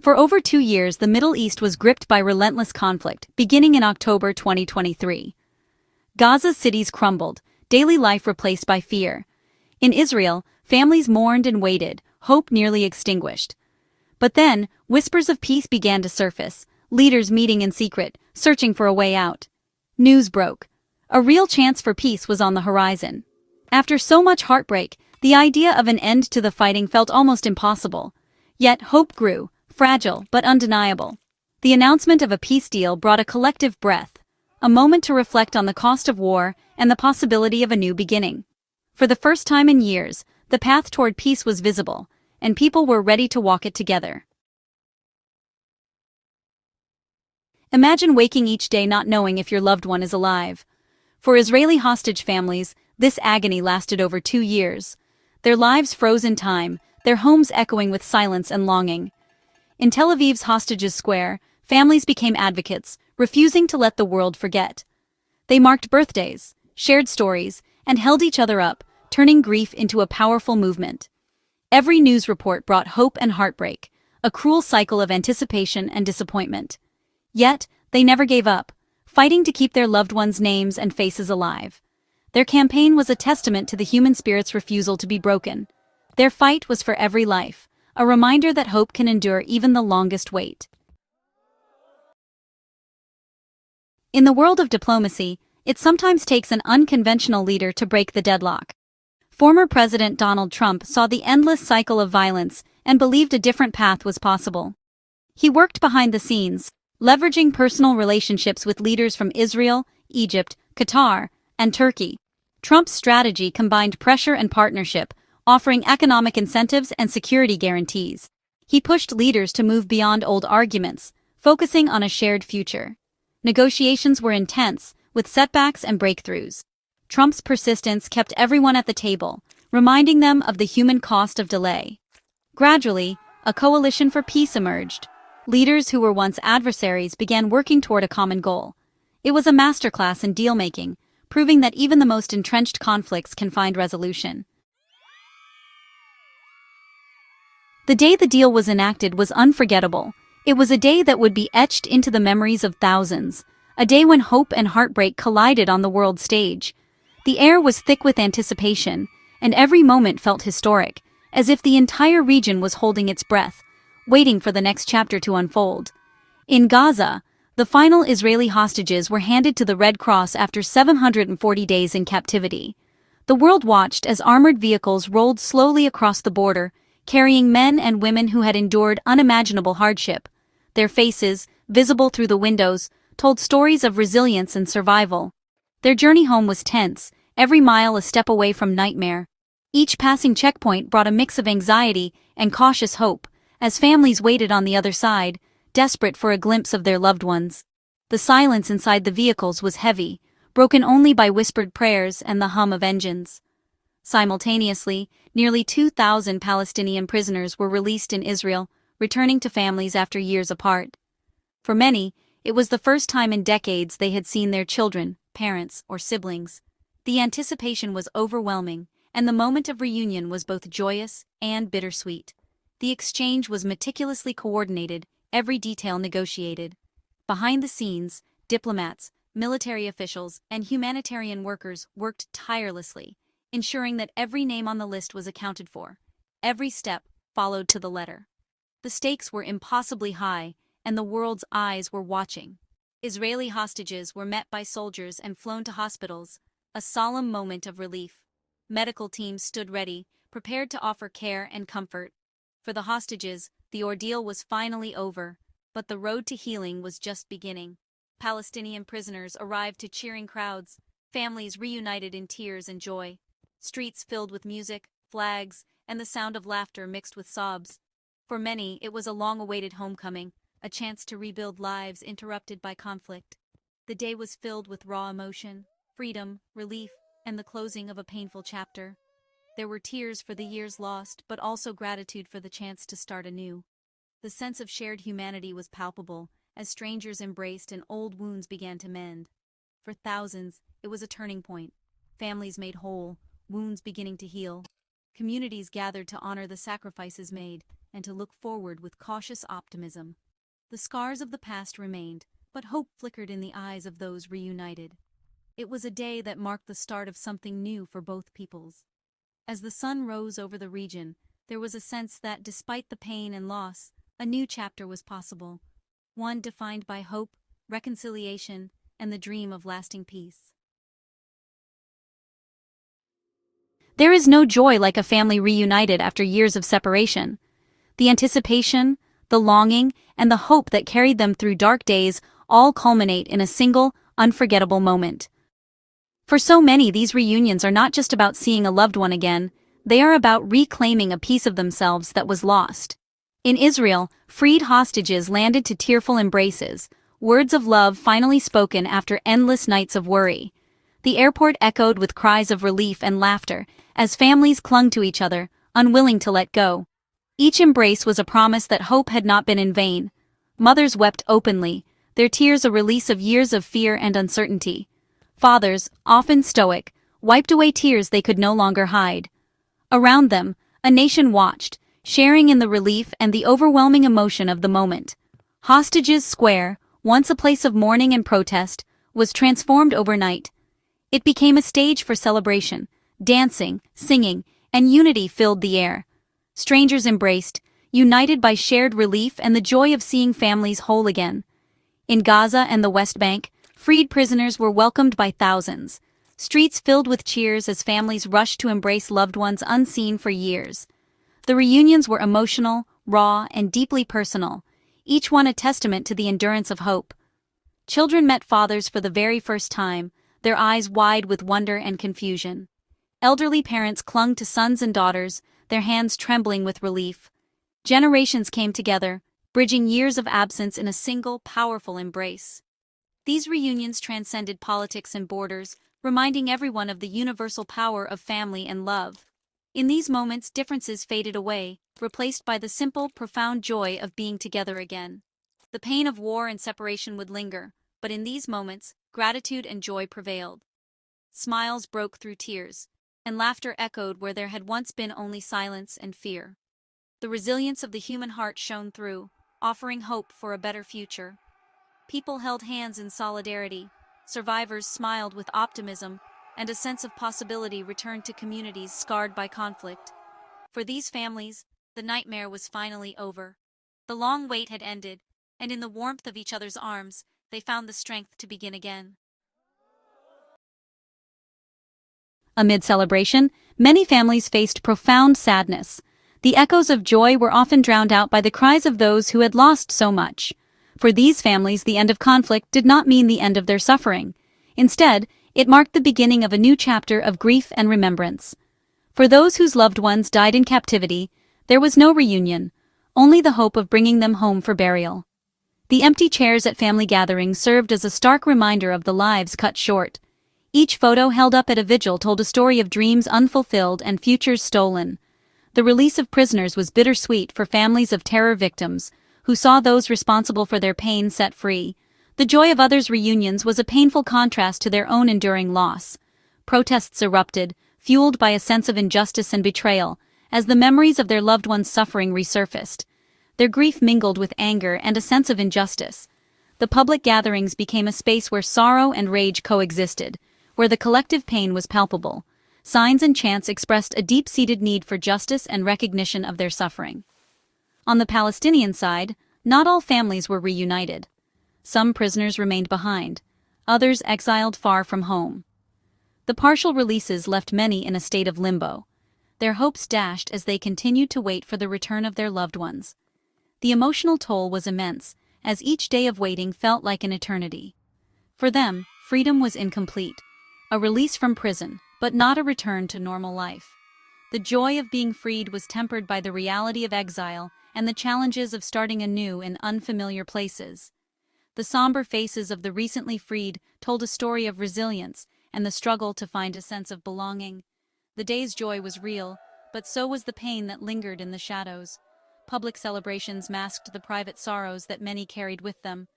For over 2 years, the Middle East was gripped by relentless conflict, beginning in October 2023. Gaza's cities crumbled, daily life replaced by fear. In Israel, families mourned and waited, hope nearly extinguished. But then, whispers of peace began to surface, leaders meeting in secret, searching for a way out. News broke. A real chance for peace was on the horizon. After so much heartbreak, the idea of an end to the fighting felt almost impossible. Yet hope grew, fragile but undeniable. The announcement of a peace deal brought a collective breath, a moment to reflect on the cost of war and the possibility of a new beginning. For the first time in years, the path toward peace was visible, and people were ready to walk it together. Imagine waking each day not knowing if your loved one is alive. For Israeli hostage families, this agony lasted over 2 years. Their lives froze in time, their homes echoing with silence and longing. In Tel Aviv's Hostages Square, families became advocates, refusing to let the world forget. They marked birthdays, shared stories, and held each other up, turning grief into a powerful movement. Every news report brought hope and heartbreak, a cruel cycle of anticipation and disappointment. Yet, they never gave up, fighting to keep their loved ones' names and faces alive. Their campaign was a testament to the human spirit's refusal to be broken. Their fight was for every life, a reminder that hope can endure even the longest wait. In the world of diplomacy, it sometimes takes an unconventional leader to break the deadlock. Former President Donald Trump saw the endless cycle of violence and believed a different path was possible. He worked behind the scenes, leveraging personal relationships with leaders from Israel, Egypt, Qatar, and Turkey. Trump's strategy combined pressure and partnership, offering economic incentives and security guarantees. He pushed leaders to move beyond old arguments, focusing on a shared future. Negotiations were intense, with setbacks and breakthroughs. Trump's persistence kept everyone at the table, reminding them of the human cost of delay. Gradually, a coalition for peace emerged. Leaders who were once adversaries began working toward a common goal. It was a masterclass in deal-making, proving that even the most entrenched conflicts can find resolution. The day the deal was enacted was unforgettable. It was a day that would be etched into the memories of thousands, a day when hope and heartbreak collided on the world stage. The air was thick with anticipation, and every moment felt historic, as if the entire region was holding its breath, waiting for the next chapter to unfold. In Gaza, the final Israeli hostages were handed to the Red Cross after 740 days in captivity. The world watched as armored vehicles rolled slowly across the border, carrying men and women who had endured unimaginable hardship. Their faces, visible through the windows, told stories of resilience and survival. Their journey home was tense, every mile a step away from nightmare. Each passing checkpoint brought a mix of anxiety and cautious hope, as families waited on the other side, desperate for a glimpse of their loved ones. The silence inside the vehicles was heavy, broken only by whispered prayers and the hum of engines. Simultaneously, nearly 2,000 Palestinian prisoners were released in Israel, returning to families after years apart. For many, it was the first time in decades they had seen their children, parents, or siblings. The anticipation was overwhelming, and the moment of reunion was both joyous and bittersweet. The exchange was meticulously coordinated, every detail negotiated. Behind the scenes, diplomats, military officials, and humanitarian workers worked tirelessly, ensuring that every name on the list was accounted for. Every step followed to the letter. The stakes were impossibly high, and the world's eyes were watching. Israeli hostages were met by soldiers and flown to hospitals, a solemn moment of relief. Medical teams stood ready, prepared to offer care and comfort. For the hostages, the ordeal was finally over, but the road to healing was just beginning. Palestinian prisoners arrived to cheering crowds, families reunited in tears and joy. Streets filled with music, flags, and the sound of laughter mixed with sobs. For many, it was a long-awaited homecoming, a chance to rebuild lives interrupted by conflict. The day was filled with raw emotion, freedom, relief, and the closing of a painful chapter. There were tears for the years lost, but also gratitude for the chance to start anew. The sense of shared humanity was palpable, as strangers embraced and old wounds began to mend. For thousands, it was a turning point. Families made whole, wounds beginning to heal. Communities gathered to honor the sacrifices made and to look forward with cautious optimism. The scars of the past remained, but hope flickered in the eyes of those reunited. It was a day that marked the start of something new for both peoples. As the sun rose over the region, there was a sense that, despite the pain and loss, a new chapter was possible, one defined by hope, reconciliation, and the dream of lasting peace. There is no joy like a family reunited after years of separation. The anticipation, the longing, and the hope that carried them through dark days all culminate in a single, unforgettable moment. For so many, these reunions are not just about seeing a loved one again, they are about reclaiming a piece of themselves that was lost. In Israel, freed hostages landed to tearful embraces, words of love finally spoken after endless nights of worry. The airport echoed with cries of relief and laughter as families clung to each other, unwilling to let go. Each embrace was a promise that hope had not been in vain. Mothers wept openly, their tears a release of years of fear and uncertainty. Fathers, often stoic, wiped away tears they could no longer hide. Around them, a nation watched, sharing in the relief and the overwhelming emotion of the moment. Hostages Square, once a place of mourning and protest, was transformed overnight. It became a stage for celebration. Dancing, singing, and unity filled the air. Strangers embraced, united by shared relief and the joy of seeing families whole again. In Gaza and the West Bank, freed prisoners were welcomed by thousands. Streets filled with cheers as families rushed to embrace loved ones unseen for years. The reunions were emotional, raw, and deeply personal, each one a testament to the endurance of hope. Children met fathers for the very first time, their eyes wide with wonder and confusion. Elderly parents clung to sons and daughters, their hands trembling with relief. Generations came together, bridging years of absence in a single, powerful embrace. These reunions transcended politics and borders, reminding everyone of the universal power of family and love. In these moments, differences faded away, replaced by the simple, profound joy of being together again. The pain of war and separation would linger, but in these moments, gratitude and joy prevailed. Smiles broke through tears, and laughter echoed where there had once been only silence and fear. The resilience of the human heart shone through, offering hope for a better future. People held hands in solidarity, survivors smiled with optimism, and a sense of possibility returned to communities scarred by conflict. For these families, the nightmare was finally over. The long wait had ended, and in the warmth of each other's arms, they found the strength to begin again. Amid celebration, many families faced profound sadness. The echoes of joy were often drowned out by the cries of those who had lost so much. For these families, the end of conflict did not mean the end of their suffering. Instead, it marked the beginning of a new chapter of grief and remembrance. For those whose loved ones died in captivity, there was no reunion, only the hope of bringing them home for burial. The empty chairs at family gatherings served as a stark reminder of the lives cut short. Each photo held up at a vigil told a story of dreams unfulfilled and futures stolen. The release of prisoners was bittersweet for families of terror victims, who saw those responsible for their pain set free. The joy of others' reunions was a painful contrast to their own enduring loss. Protests erupted, fueled by a sense of injustice and betrayal, as the memories of their loved ones' suffering resurfaced. Their grief mingled with anger and a sense of injustice. The public gatherings became a space where sorrow and rage coexisted, where the collective pain was palpable. Signs and chants expressed a deep-seated need for justice and recognition of their suffering. On the Palestinian side, not all families were reunited. Some prisoners remained behind, others exiled far from home. The partial releases left many in a state of limbo, their hopes dashed as they continued to wait for the return of their loved ones. The emotional toll was immense, as each day of waiting felt like an eternity. For them, freedom was incomplete, a release from prison, but not a return to normal life. The joy of being freed was tempered by the reality of exile and the challenges of starting anew in unfamiliar places. The somber faces of the recently freed told a story of resilience and the struggle to find a sense of belonging. The day's joy was real, but so was the pain that lingered in the shadows. Public celebrations masked the private sorrows that many carried with them.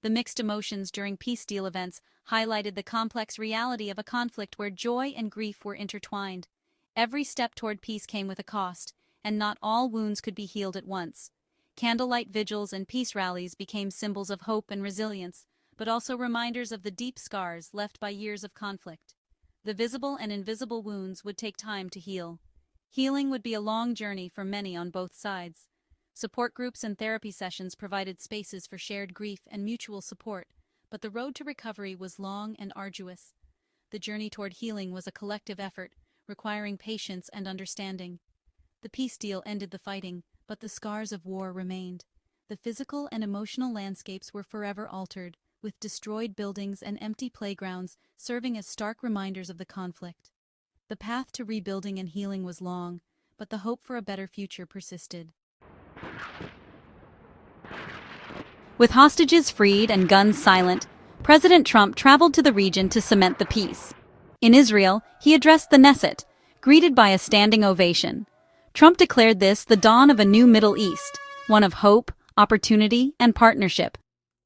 The mixed emotions during peace deal events highlighted the complex reality of a conflict where joy and grief were intertwined. Every step toward peace came with a cost, and not all wounds could be healed at once. Candlelight vigils and peace rallies became symbols of hope and resilience, but also reminders of the deep scars left by years of conflict. The visible and invisible wounds would take time to heal. Healing would be a long journey for many on both sides. Support groups and therapy sessions provided spaces for shared grief and mutual support, but the road to recovery was long and arduous. The journey toward healing was a collective effort, requiring patience and understanding. The peace deal ended the fighting, but the scars of war remained. The physical and emotional landscapes were forever altered, with destroyed buildings and empty playgrounds serving as stark reminders of the conflict. The path to rebuilding and healing was long, but the hope for a better future persisted. With hostages freed and guns silent, President Trump traveled to the region to cement the peace. In Israel, he addressed the Knesset, greeted by a standing ovation. Trump declared this the dawn of a new Middle East, one of hope, opportunity, and partnership.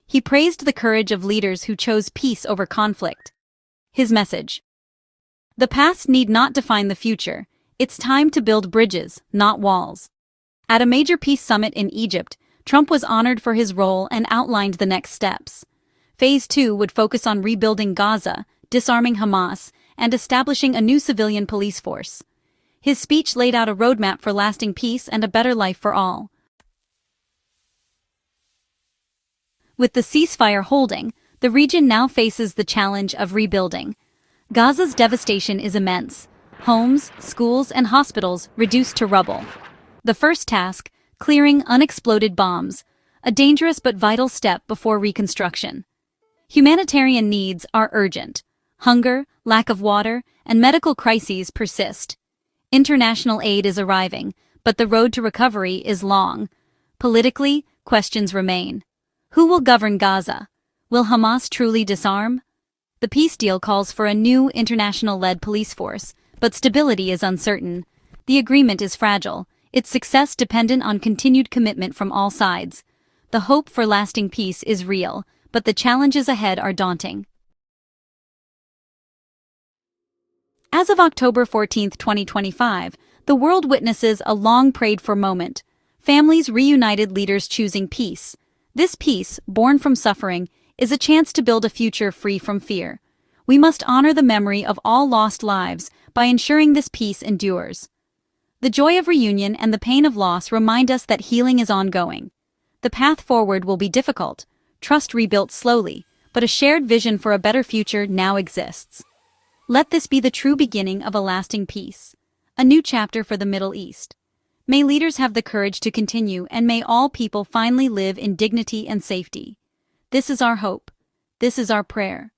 He praised the courage of leaders who chose peace over conflict. His message: the past need not define the future. It's time to build bridges, not walls. At a major peace summit in Egypt, Trump was honored for his role and outlined the next steps. Phase 2 would focus on rebuilding Gaza, disarming Hamas, and establishing a new civilian police force. His speech laid out a roadmap for lasting peace and a better life for all. With the ceasefire holding, the region now faces the challenge of rebuilding. Gaza's devastation is immense. Homes, schools, and hospitals reduced to rubble. The first task, clearing unexploded bombs, a dangerous but vital step before reconstruction. Humanitarian needs are urgent. Hunger, lack of water, and medical crises persist. International aid is arriving, but the road to recovery is long. Politically, questions remain. Who will govern Gaza? Will Hamas truly disarm? The peace deal calls for a new international-led police force, but stability is uncertain. The agreement is fragile, its success dependent on continued commitment from all sides. The hope for lasting peace is real, but the challenges ahead are daunting. As of October 14, 2025, the world witnesses a long-prayed-for moment. Families reunited, leaders choosing peace. This peace, born from suffering, is a chance to build a future free from fear. We must honor the memory of all lost lives by ensuring this peace endures. The joy of reunion and the pain of loss remind us that healing is ongoing. The path forward will be difficult, trust rebuilt slowly, but a shared vision for a better future now exists. Let this be the true beginning of a lasting peace, a new chapter for the Middle East. May leaders have the courage to continue, and may all people finally live in dignity and safety. This is our hope. This is our prayer.